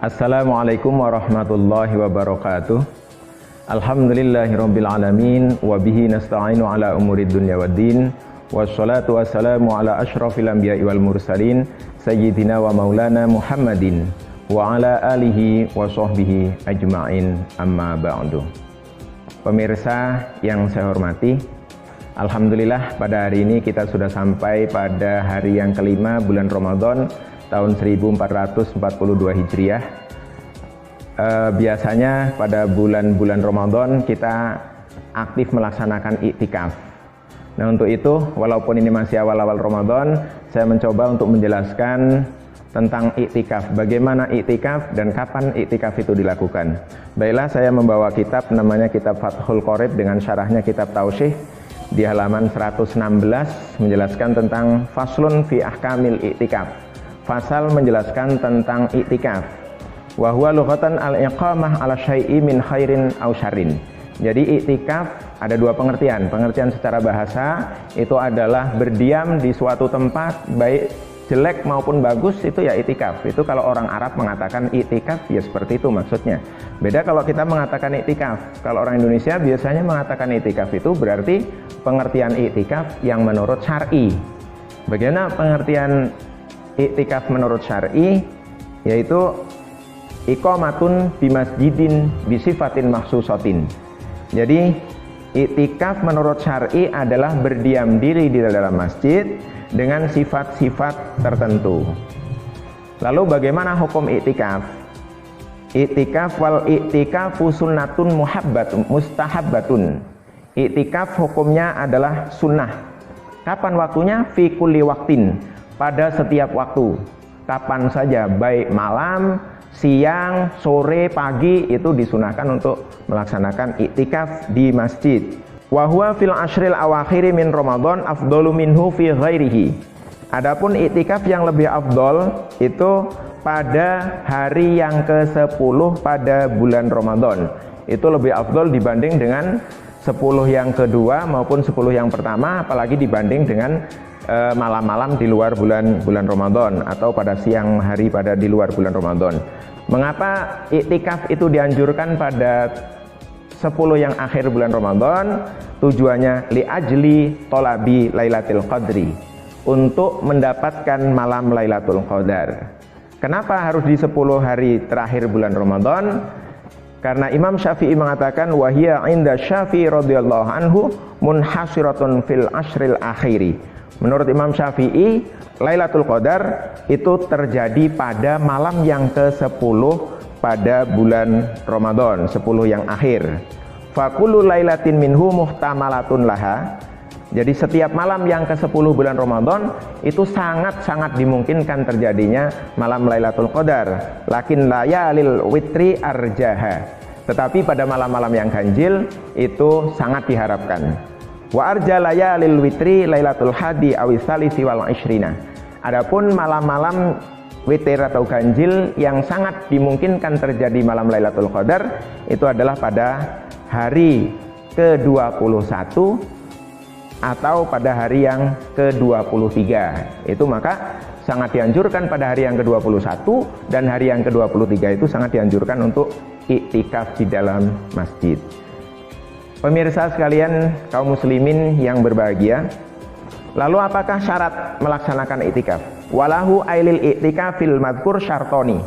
Assalamualaikum warahmatullahi wabarakatuh. Alhamdulillahirabbil alamin wa bihi nasta'inu ala umurid dunya waddin. Wassalatu wassalamu ala asyrafil anbiya'i wal mursalin sayyidina wa maulana Muhammadin wa ala alihi wa sahbihi ajma'in, amma ba'du. Pemirsa yang saya hormati, alhamdulillah pada hari ini kita sudah sampai pada hari yang kelima bulan Ramadan tahun 1442 Hijriah. Biasanya pada bulan-bulan Ramadan kita aktif melaksanakan iktikaf. Nah, untuk itu walaupun ini masih awal-awal Ramadan, saya mencoba untuk menjelaskan tentang iktikaf, bagaimana iktikaf dan kapan iktikaf itu dilakukan. Baiklah, saya membawa kitab namanya kitab Fathul Qorib dengan syarahnya kitab Tausyih di halaman 116 menjelaskan tentang faslun fi ahkamil iktikaf. Fasal menjelaskan tentang iktikaf. Wa huwa lughatan al-iqamah ala syai'i min khairin aw syarrin. Jadi iktikaf ada dua pengertian. Pengertian secara bahasa itu adalah berdiam di suatu tempat baik jelek maupun bagus, itu ya iktikaf. Itu kalau orang Arab mengatakan iktikaf ya seperti itu maksudnya. Beda kalau kita mengatakan iktikaf. Kalau orang Indonesia biasanya mengatakan iktikaf itu berarti pengertian iktikaf yang menurut syar'i. Bagaimana pengertian iktikaf menurut syar'i? Yaitu iqamatun bimasjidin bisifatin makhsusatin. Jadi iktikaf menurut syar'i adalah berdiam diri di dalam masjid dengan sifat-sifat tertentu. Lalu bagaimana hukum iktikaf? Iktikaf wal iktikafu sunnatun mustahabbatun. Iktikaf hukumnya adalah sunnah. Kapan waktunya? Fi kulli waktin, pada setiap waktu, kapan saja, baik malam, siang, sore, pagi, itu disunahkan untuk melaksanakan iktikaf di masjid. Wa huwa fil ashril awakhiri min Ramadan afdalu minhu fi ghairihi. Adapun iktikaf yang lebih afdol itu pada hari yang ke-10 pada bulan Ramadan. Itu lebih afdol dibanding dengan 10 yang kedua maupun 10 yang pertama, apalagi dibanding dengan malam-malam di luar bulan Ramadan atau pada siang hari pada di luar bulan Ramadan. Mengapa iktikaf itu dianjurkan pada 10 yang akhir bulan Ramadan? Tujuannya li ajli tolabi Lailatul Qadri, untuk mendapatkan malam Lailatul Qadar. Kenapa harus di 10 hari terakhir bulan Ramadan? Karena Imam Syafi'i mengatakan wahiyya inda Syafi'i radhiyallahu anhu munhasiratun fil ashril akhiri. Menurut Imam Syafi'i, Lailatul Qadar itu terjadi pada malam yang ke-10 pada bulan Ramadan, 10 yang akhir. Fakullu lailatin minhu muhtamalatun laha. Jadi setiap malam yang ke-10 bulan Ramadan itu sangat-sangat dimungkinkan terjadinya malam Lailatul Qadar. Lakin layalil witri arjaha. Tetapi pada malam-malam yang ganjil itu sangat diharapkan. Wa arja layalil witri lailatul hadi awis salisi wal ishrina. Adapun malam-malam witir atau ganjil yang sangat dimungkinkan terjadi malam Lailatul Qadar itu adalah pada hari ke-21 atau pada hari yang ke-23. Itu maka sangat dianjurkan pada hari yang ke-21 dan hari yang ke-23 itu sangat dianjurkan untuk iktikaf di dalam masjid. Pemirsa sekalian, kaum muslimin yang berbahagia, lalu apakah syarat melaksanakan iktikaf? Walahu ailil iktikafil madhkur syartoni.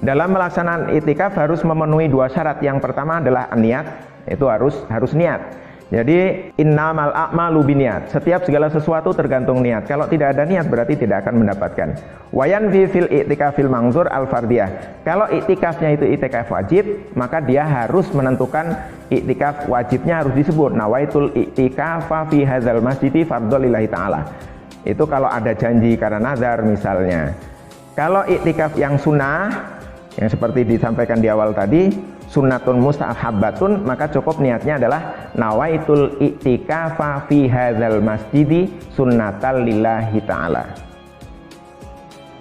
Dalam melaksanakan iktikaf harus memenuhi dua syarat. Yang pertama adalah niat, itu harus niat. Jadi innamal a'malu binniyat. Setiap segala sesuatu tergantung niat. Kalau tidak ada niat berarti tidak akan mendapatkan. Wayan fi fil iktikafil mangzur al fardiyah. Kalau iktikafnya itu iktikaf wajib, maka dia harus menentukan iktikaf wajibnya harus disebut nawaitul iktikafa fi hadzal masjidi fardholillahi taala. Itu kalau ada janji karena nazar misalnya. Kalau iktikaf yang sunnah, yang seperti disampaikan di awal tadi, sunnatun mustahabbatun, maka cukup niatnya adalah nawaitul iktikafa fi hadzal masjidi sunnatal lillahi ta'ala.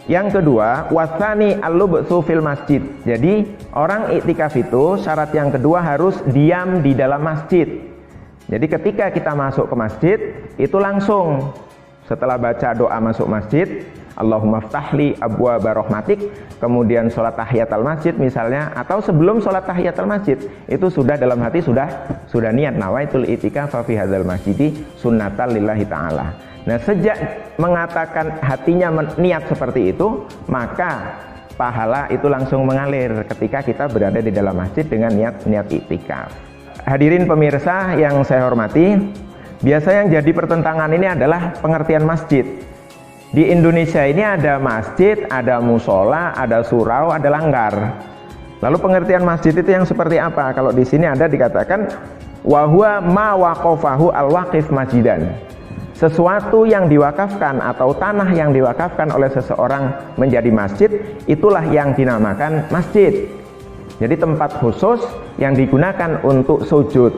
Yang kedua, wasani al-lubsu fil masjid. Jadi orang iktikaf itu syarat yang kedua harus diam di dalam masjid. Jadi ketika kita masuk ke masjid itu langsung setelah baca doa masuk masjid, Allahumma ftahli abwaaba rahmatik, kemudian sholat tahiyatul masjid misalnya, atau sebelum sholat tahiyatul masjid itu sudah dalam hati sudah niat nawaitul i'tikaf fi hadzal masjidi sunnatan lillahi ta'ala. Nah, sejak mengatakan hatinya niat seperti itu, maka pahala itu langsung mengalir ketika kita berada di dalam masjid dengan niat i'tikaf. Hadirin pemirsa yang saya hormati, biasa yang jadi pertentangan ini adalah pengertian masjid. Di Indonesia ini ada masjid, ada musola, ada surau, ada langgar. Lalu pengertian masjid itu yang seperti apa? Kalau di sini ada dikatakan wa huwa ma waqafahu al-waqif masjidan. Sesuatu yang diwakafkan atau tanah yang diwakafkan oleh seseorang menjadi masjid, itulah yang dinamakan masjid. Jadi tempat khusus yang digunakan untuk sujud.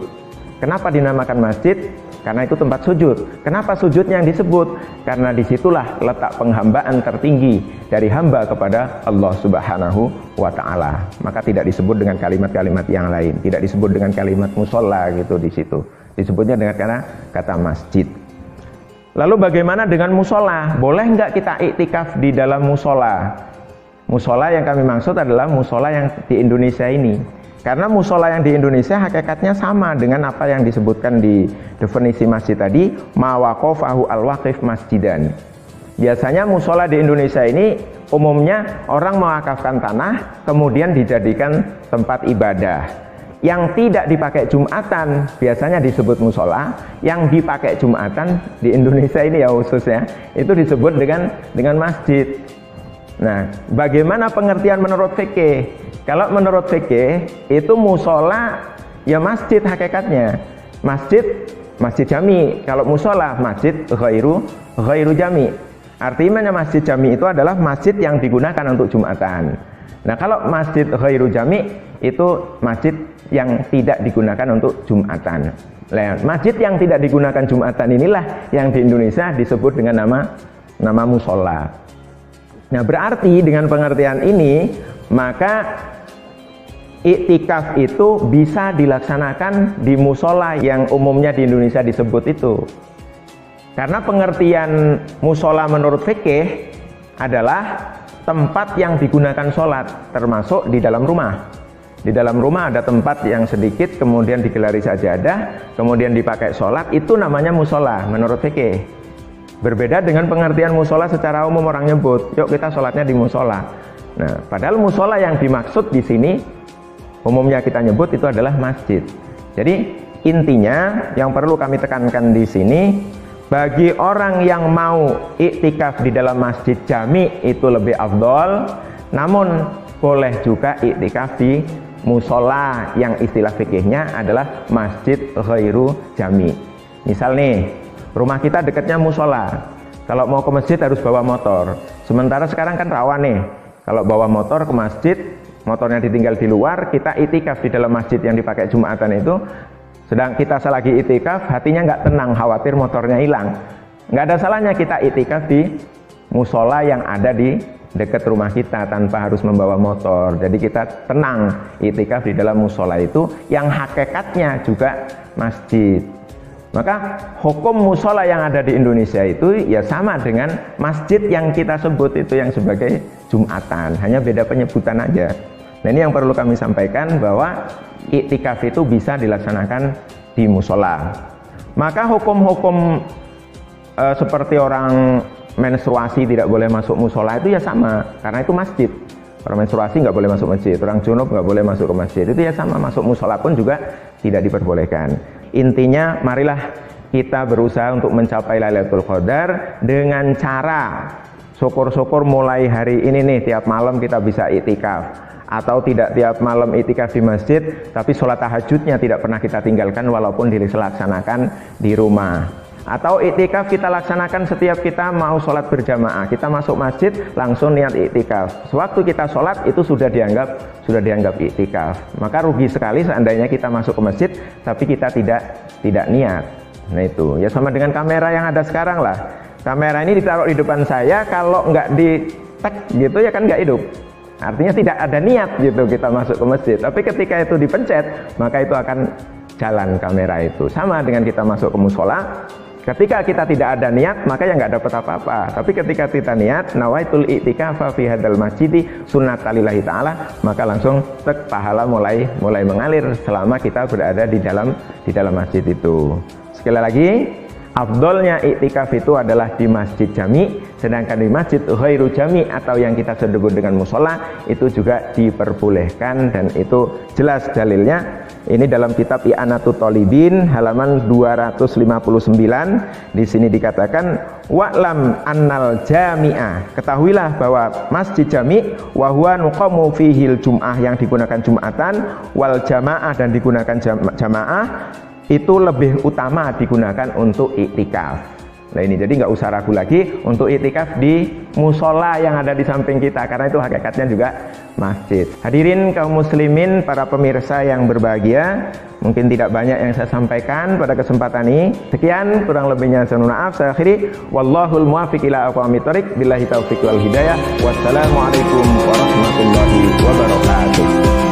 Kenapa dinamakan masjid? Karena itu tempat sujud. Kenapa sujudnya yang disebut? Karena disitulah letak penghambaan tertinggi dari hamba kepada Allah Subhanahu wa Ta'ala. Maka tidak disebut dengan kalimat-kalimat yang lain, tidak disebut dengan kalimat musola gitu di situ. Disebutnya dengan kata masjid. Lalu bagaimana dengan musola? Boleh nggak kita iktikaf di dalam musola? Musola yang kami maksud adalah musola yang di Indonesia ini. Karena musola yang di Indonesia hakikatnya sama dengan apa yang disebutkan di definisi masjid tadi, ma waqafahu al-waqif masjidan. Biasanya musola di Indonesia ini umumnya orang mewakafkan tanah kemudian dijadikan tempat ibadah. Yang tidak dipakai Jumatan biasanya disebut musola, yang dipakai Jumatan di Indonesia ini ya khususnya itu disebut dengan masjid. Nah, bagaimana pengertian menurut fikih? Kalau menurut fikih itu musola ya masjid hakikatnya. Masjid jami. Kalau musola masjid ghairu jami. Artinya masjid jami itu adalah masjid yang digunakan untuk Jumatan. Nah, kalau masjid ghairu jami itu masjid yang tidak digunakan untuk Jumatan. Nah, masjid yang tidak digunakan Jumatan inilah yang di Indonesia disebut dengan nama musola. Nah, berarti dengan pengertian ini maka iktikaf itu bisa dilaksanakan di musola yang umumnya di Indonesia disebut itu. Karena pengertian musola menurut fikih adalah tempat yang digunakan sholat, termasuk di dalam rumah. Di dalam rumah ada tempat yang sedikit, kemudian digelari sajadah, kemudian dipakai sholat, itu namanya musola menurut fikih. Berbeda dengan pengertian musola secara umum orang nyebut, yuk kita sholatnya di musola. Nah, padahal musola yang dimaksud di sini umumnya kita nyebut itu adalah masjid. Jadi intinya yang perlu kami tekankan di sini, bagi orang yang mau iktikaf di dalam masjid jami itu lebih afdol, namun boleh juga iktikaf di musola yang istilah fikihnya adalah masjid ghairu jami. Misal nih, rumah kita dekatnya musola, kalau mau ke masjid harus bawa motor. Sementara sekarang kan rawan nih, kalau bawa motor ke masjid, motornya ditinggal di luar, kita itikaf di dalam masjid yang dipakai Jumatan itu, sedang kita selagi itikaf, hatinya nggak tenang, khawatir motornya hilang. Nggak ada salahnya kita itikaf di musola yang ada di dekat rumah kita tanpa harus membawa motor. Jadi kita tenang itikaf di dalam musola itu yang hakikatnya juga masjid. Maka hukum musola yang ada di Indonesia itu ya sama dengan masjid yang kita sebut itu yang sebagai Jumatan, hanya beda penyebutan aja. Nah, ini yang perlu kami sampaikan bahwa iktikaf itu bisa dilaksanakan di musola. Maka hukum-hukum seperti orang menstruasi tidak boleh masuk musola itu ya sama, karena itu masjid. Orang menstruasi nggak boleh masuk masjid, orang junub nggak boleh masuk ke masjid, itu ya sama, masuk musola pun juga tidak diperbolehkan. Intinya marilah kita berusaha untuk mencapai Lailatul Qadar dengan cara syukur-syukur mulai hari ini nih tiap malam kita bisa iktikaf, atau tidak tiap malam iktikaf di masjid tapi sholat tahajudnya tidak pernah kita tinggalkan walaupun dilaksanakan di rumah. Atau iktikaf kita laksanakan setiap kita mau sholat berjamaah, kita masuk masjid langsung niat iktikaf. Sewaktu kita sholat itu sudah dianggap iktikaf. Maka rugi sekali seandainya kita masuk ke masjid tapi kita tidak niat. Nah itu ya sama dengan kamera yang ada sekarang lah. Kamera ini ditaruh di depan saya, kalau nggak di tag gitu ya kan nggak hidup. Artinya tidak ada niat gitu kita masuk ke masjid. Tapi ketika itu dipencet maka itu akan jalan kamera itu. Sama dengan kita masuk ke musola. Ketika kita tidak ada niat, maka ya nggak dapat apa-apa. Tapi ketika kita niat, nawaitul i'tikafa fi hadzal masjidi sunnatalillahi ta'ala, maka langsung pahala mulai mengalir selama kita berada di dalam masjid itu. Sekali lagi, afdolnya i'tikaf itu adalah di masjid jami, sedangkan di masjid ghairu jami atau yang kita sebut dengan musola itu juga diperbolehkan, dan itu jelas dalilnya. Ini dalam kitab I'anatut Thalibin halaman 259. Di sini dikatakan wa'lam annal jami'ah, ketahuilah bahwa masjid jami wa huwa nuqamu fihil jum'ah, yang digunakan jumatan, wal jamaah, dan digunakan jamaah, itu lebih utama digunakan untuk iktikaf. Nah ini jadi nggak usah ragu lagi untuk iktikaf di musola yang ada di samping kita, karena itu hakikatnya juga masjid. Hadirin kaum muslimin, para pemirsa yang berbahagia, mungkin tidak banyak yang saya sampaikan pada kesempatan ini. Sekian, kurang lebihnya saya mohon maaf. Saya akhiri, wallahul muwaffiq ila aqwamit thoriq, billahi taufiq wal hidayah. Wassalamualaikum warahmatullahi wabarakatuh.